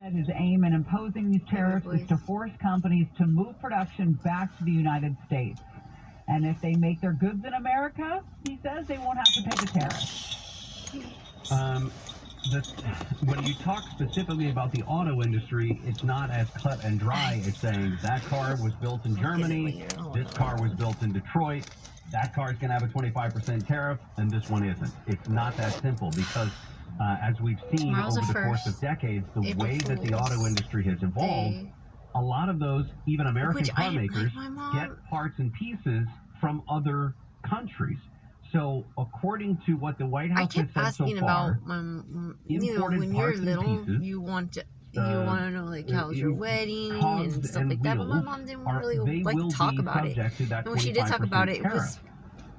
His aim in imposing these tariffs is to force companies to move production back to the United States. And if they make their goods in America, he says they won't have to pay the tariffs. When you talk specifically about the auto industry, it's not as cut and dry as saying that car was built in Germany, this car was built in Detroit, that car is going to have a 25% tariff, and this one isn't. It's not that simple because, as we've seen over the course of decades, the way that the auto industry has evolved, a lot of those, even American car makers, get parts and pieces from other countries. So, according to what the White House has said so far, when you're little, you want to know like how's your wedding and stuff like that. But my mom didn't really like to talk about it. And when she did talk about it, it was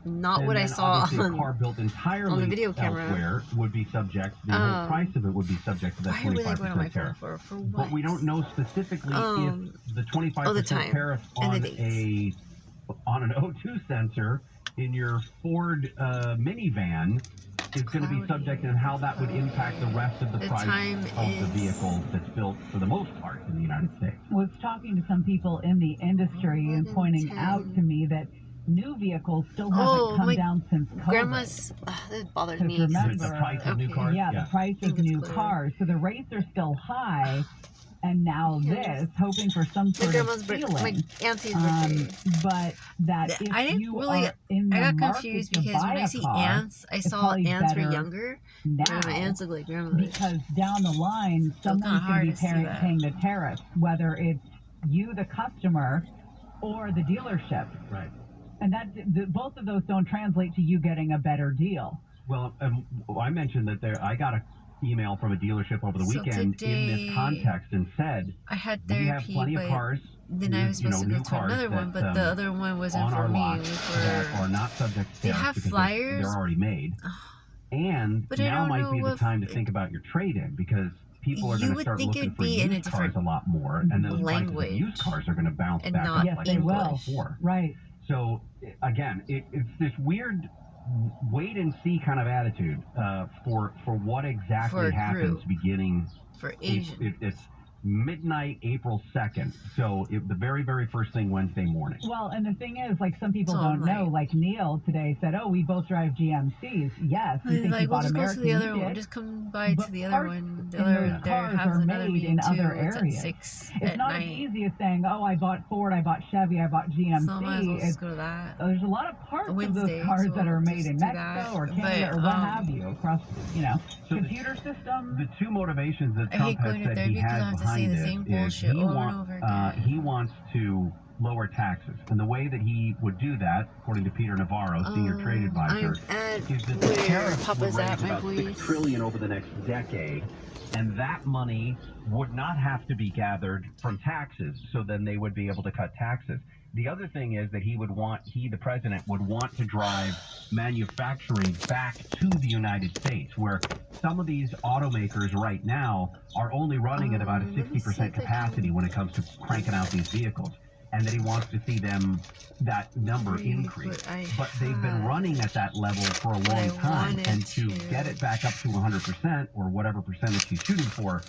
not what I saw on the video camera. Would be subject. The whole price of it would be subject to that 25% tariff. For what? But we don't know specifically if the 25% tariff on an O2 sensor in your Ford minivan is going to be subject, and how that would impact the rest of the price of the vehicle that's built for the most part in the United States. I was talking to some people in the industry and pointing out to me that new vehicles still haven't come down since COVID. Grandma's, that bothers me. Remember, the price of new cars? Yeah, the price of new cars. So the rates are still high. And now this, hoping for some sort of ceiling. My auntie's birthday. But that if I got confused because when I see ants, I saw ants were younger. Now, my ants look like grandmothers. Because down the line, someone's going to be paying the tariff, whether it's you, the customer, or the dealership. Right. And both of those don't translate to you getting a better deal. Well, I mentioned that I got a email from a dealership over the weekend in this context and said, I had therapy, we have plenty of cars, then I was supposed to go to another one, but the other one wasn't for me. That are not subject to tariffs because flyers. They're already made. And now might be the time to think about your trade-in, because people are going to start looking for used cars a lot more, and those prices of used cars are going to bounce back up like they were before. Right. So, again, it's this weird wait and see kind of attitude for what exactly happens beginning for Asian. It's midnight April 2nd, so the very first thing Wednesday morning. Well, and the thing is, like, some people don't know, like Neil today said, oh, we both drive GMCs. Yes, we think he bought American. Go to the other one. Just come by to the other one. The other cars are made in other areas. It's not as easy as saying, oh, I bought Ford, I bought Chevy, I bought GMC. So I might as well just go to that. There's a lot of parts of those cars that are made in Mexico or Canada or what have you, across, so computer systems. The two motivations that Trump has said he has behind it is he wants to lower taxes, and the way that he would do that, according to Peter Navarro, senior trade advisor, is that the tariffs would raise about $6 trillion over the next decade, and that money would not have to be gathered from taxes, so then they would be able to cut taxes. The other thing is that the president would want to drive manufacturing back to the United States, where some of these automakers right now are only running at about a 60% capacity when it comes to cranking out these vehicles, and that he wants to see that number increase. But they've been running at that level for a long time, and to get it back up to 100% or whatever percentage he's shooting for,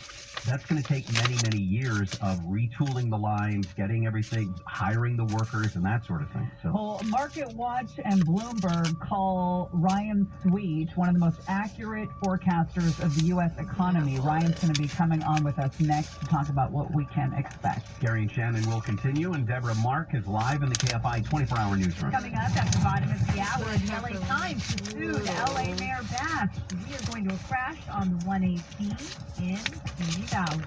that's going to take many years of retooling the lines, getting everything, hiring the workers, and that sort of thing. So, well, Market Watch and Bloomberg call Ryan Sweet one of the most accurate forecasters of the U.S. economy. Ryan's going to be coming on with us next to talk about what we can expect. Gary and Shannon will continue, and Deborah Mark is live in the KFI 24-hour newsroom. Coming up after Vitamins of the Hour, LA Times pursued LA Mayor Bass. He is going to a crash on 118 in Simi Valley.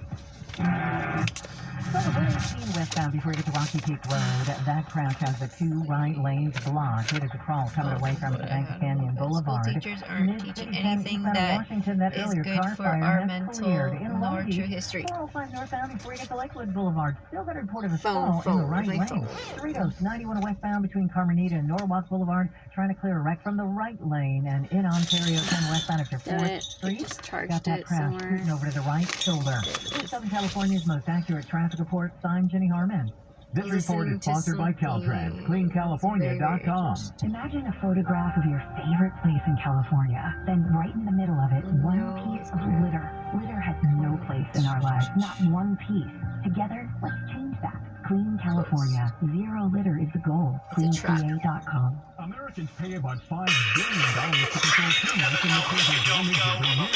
So the 118 westbound before you get to Rocky Peak Road, that crash has the two right lanes blocked. It is a crawl coming away from Banks Canyon Boulevard. School teachers aren't teaching anything that is good for our mental nor true history. 405 northbound before you get to Lakewood Boulevard. Still got a report of a stall in the right lane. Cerritos 91 westbound between Carmenita and Norwalk Boulevard, trying to clear a wreck from the right lane. And in Ontario 10 westbound after 4th Street, got that crash scooting over to the right shoulder. Southern California's most accurate traffic report. I'm Jenny Harmon. This report is sponsored by Caltrans, CleanCalifornia.com. Imagine a photograph of your favorite place in California. Then right in the middle of it, one piece of litter. Litter has no place in our lives, not one piece. Together, let's change that. Clean California. Zero litter is the goal. CleanCA.com. Americans pay about $5 billion to control termites and material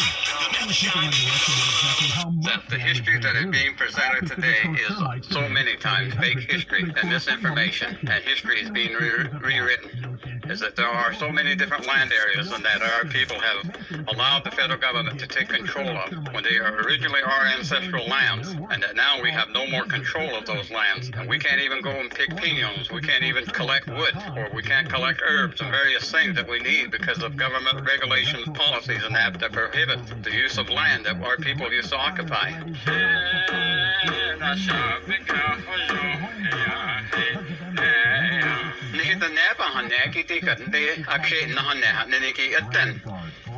damage every year. That the history that is being presented today is so many times fake history and misinformation, and history is being rewritten. Is that there are so many different land areas and that our people have allowed the federal government to take control of when they are originally our ancestral lands, and that now we have no more control of those lands, and we can't even go and pick piñons, we can't even collect wood, or we can't collect herbs and various things that we need because of government regulations, policies, and that prohibit the use of land that our people used to occupy.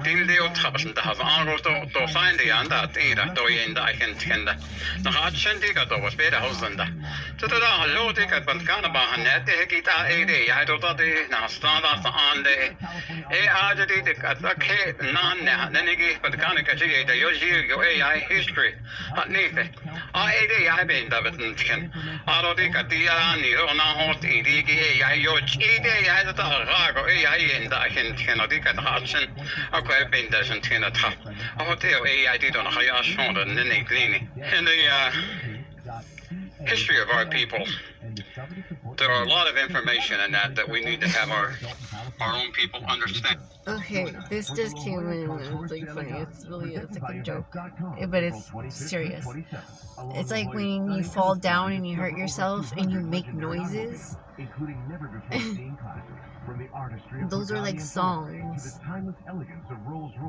Tilde och tapsen det har varit då sign det anda tira då ända kan tända. När har sändiga då var spela hosanda. Så då har låtit att man kan bara nätte hekita är det jag då det när standard så ande är det att okej när ni på kan kan se det jag AI history att nej är det jag vet inte vad det kan är det att det är ni och när har det jag det jag det raga AI ända kan det kan ha sen I've been there since 10 o'clock. I hope I did on a high shown and then they cleaning. In the history of our people, there are a lot of information in that we need to have our own people understand. Okay, this just came in and it's like funny. It's like a joke, but it's serious. It's like when you fall down and you hurt yourself and you make noises. Those are like songs,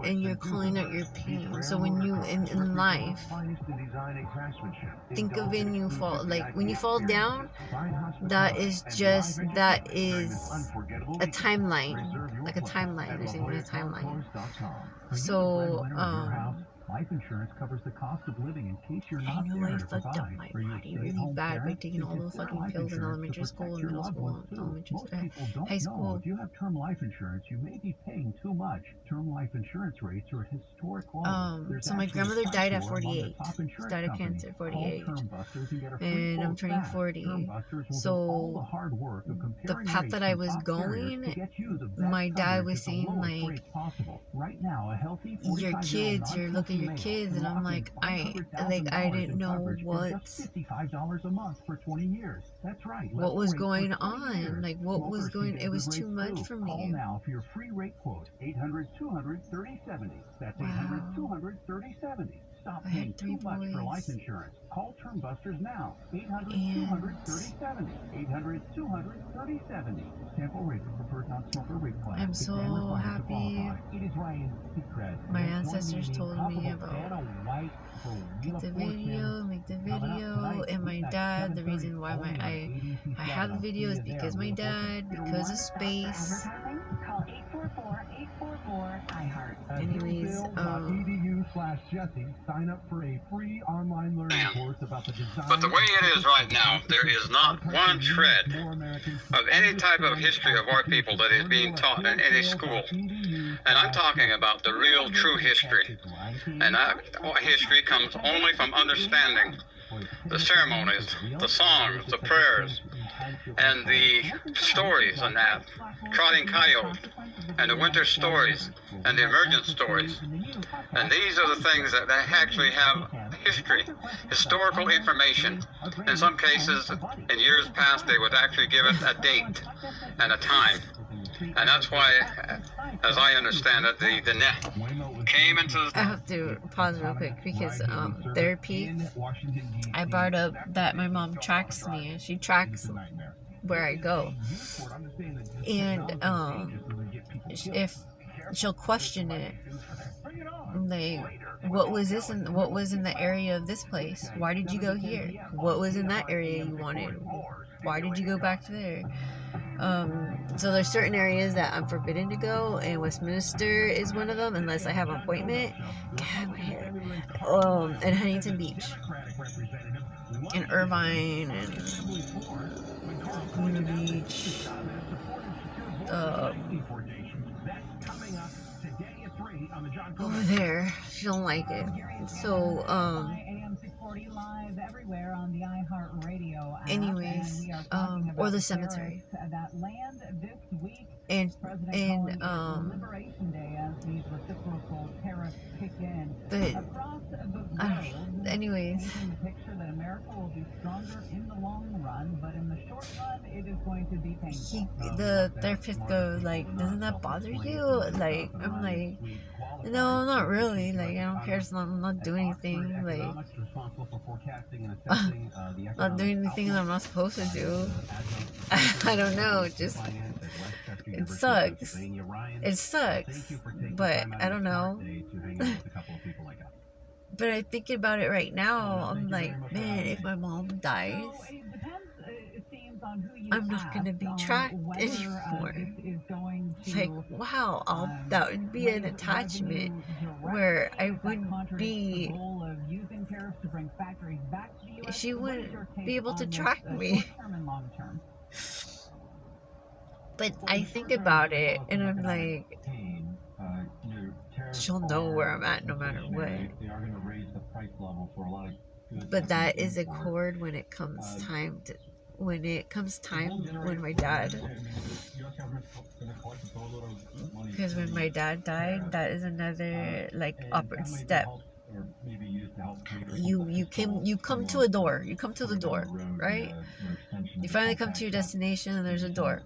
and you're calling out your pain. So when you in life, think of when you fall, like when you fall down, that is a timeline, like a timeline. They're saying a timeline. So life insurance covers the cost of living in case you're not there to provide. I fucked up my body really bad by taking all those fucking pills in elementary school and middle school and high school. If you have term life insurance, you may be paying too much. Term life insurance rates are historic low. So my grandmother died at 48. She died of cancer at 48. And I'm turning 40. So the path that I was going, my dad was saying like, your kids, you're looking at your kids, and I'm like, I didn't know what $55 a month for 20 years. That's right. What was going on? Like what was going? It was too much for me. Call now for your free rate quote. 800-200-3070. That's 800-200-3070. Stop paying too much for life insurance. Call Term Busters now. 800-200-3070. 800-200-3070. Sample rate for preferred non-smoker rate class. I'm so happy. It is Ryan Seacrest. My ancestors told me about make the video, and my dad. The reason why I have the video is because my dad, because of space. Anyways, sign up for a free online learning course about the design. But the way it is right now, there is not one shred of any type of history of our people that is being taught in any school. And I'm talking about the real, true history. And that history comes only from understanding the ceremonies, the songs, the prayers, and the stories and that, Trotting Coyote, and the winter stories, and the emergent stories. And these are the things that actually have history, historical information. In some cases, in years past, they would actually give it a date and a time. And that's why, as I understand it, the net came into... I have to pause real quick because therapy, I brought up that my mom tracks me. She tracks where I go. And if she'll question it, like, what was this and what was in the area of this place? Why did you go here? What was in that area you wanted? Why did you go back to there? So there's certain areas that I'm forbidden to go, and Westminster is one of them unless I have an appointment. God, my hair. And Huntington Beach, and Irvine, and Luna Beach. over there. She don't like it. So, anyways, or the cemetery. And but anyways, the therapist goes like, doesn't that bother you? Like, I'm like, no, not really. Like, I don't care. I'm not doing anything. Like, not doing anything that I'm not supposed to do. I don't know. Just it sucks. It sucks. But I don't know. But I think about it right now. I'm like, man, if my mom dies, I'm not gonna be tracked anymore. Like, wow, that would be an attachment where I wouldn't be. She wouldn't be able to track me. But I think about it, and I'm like, she'll know where I'm at no matter what. But that is a chord when it comes time when my dad, because when my dad died, that is another like upward step. You come to a door. You come to the door, right? You finally come to your destination, and there's a door.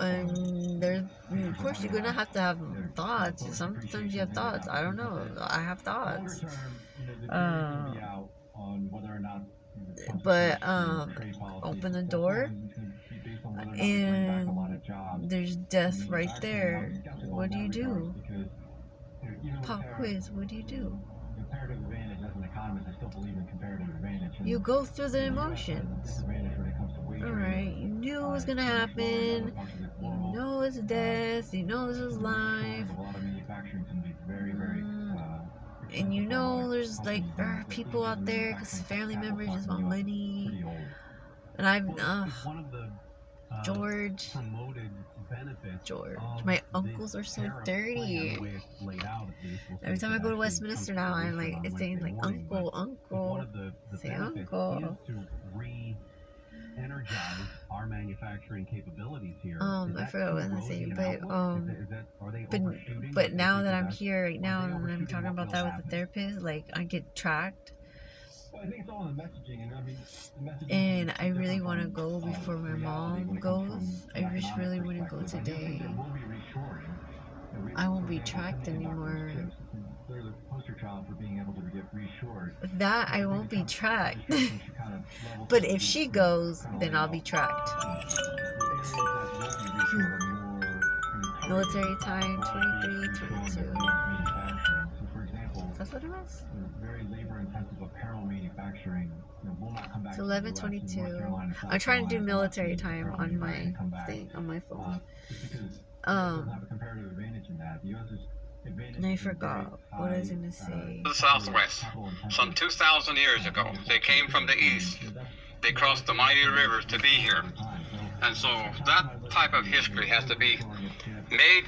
And of course, you're gonna have to have thoughts. Sometimes you have thoughts. I don't know. I have thoughts. But open the door, and there's death right there. What do you do? Pop quiz. What do you do? You go through the emotions. Alright, you knew it was gonna happen. You know it's death. You know this is life. And you know there's like there are people out there because family members just want money. And I've George, my uncles are so dirty. Every time I go to Westminster now, I'm like, it's saying like uncle, say uncle. Energize our manufacturing capabilities here. I forgot what I was gonna say, but now that I'm here right now and I'm talking about that with the therapist, like I get tracked. And I really want to go before my mom goes. I just really want to go today. I won't be tracked anymore. That I won't be tracked. But if she goes, then I'll be tracked. Military time, 23:22. That's what it was? It's 11:22. I'm trying to do military time on my thing, on my phone. And I forgot what I was going to say. The Southwest. Some 2,000 years ago, they came from the east. They crossed the mighty rivers to be here. And so that type of history has to be made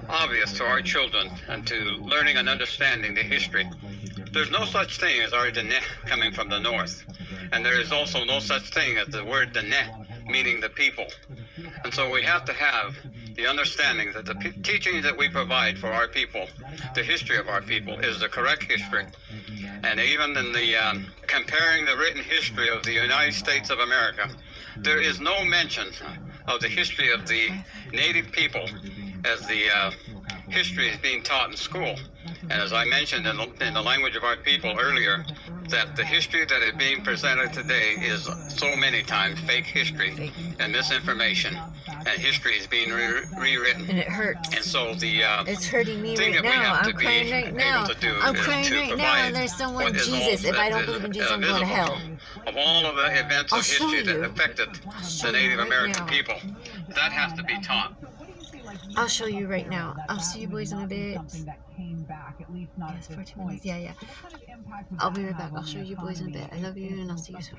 obvious to our children and to learning and understanding the history. There's no such thing as our Dene coming from the north. And there is also no such thing as the word Dene, meaning the people. And so we have to have the understanding that the teachings that we provide for our people, the history of our people, is the correct history. And even in the comparing the written history of the United States of America, there is no mention of the history of the native people as the history is being taught in school. And as I mentioned in the language of our people earlier, that the history that is being presented today is so many times fake history and misinformation, and history is being rewritten. And it hurts. And so the it's hurting me right now. I'm crying right now. I'm crying right now, and there's someone, Jesus, if I don't believe in Jesus, I'm going to hell. Of all of the events of history that affected the Native American people, that has to be taught. I'll show you right now. I'll see you boys in a bit. Yes, 14 minutes. Yeah. I'll be right back. I'll show you boys in a bit. I love you, and I'll see you soon.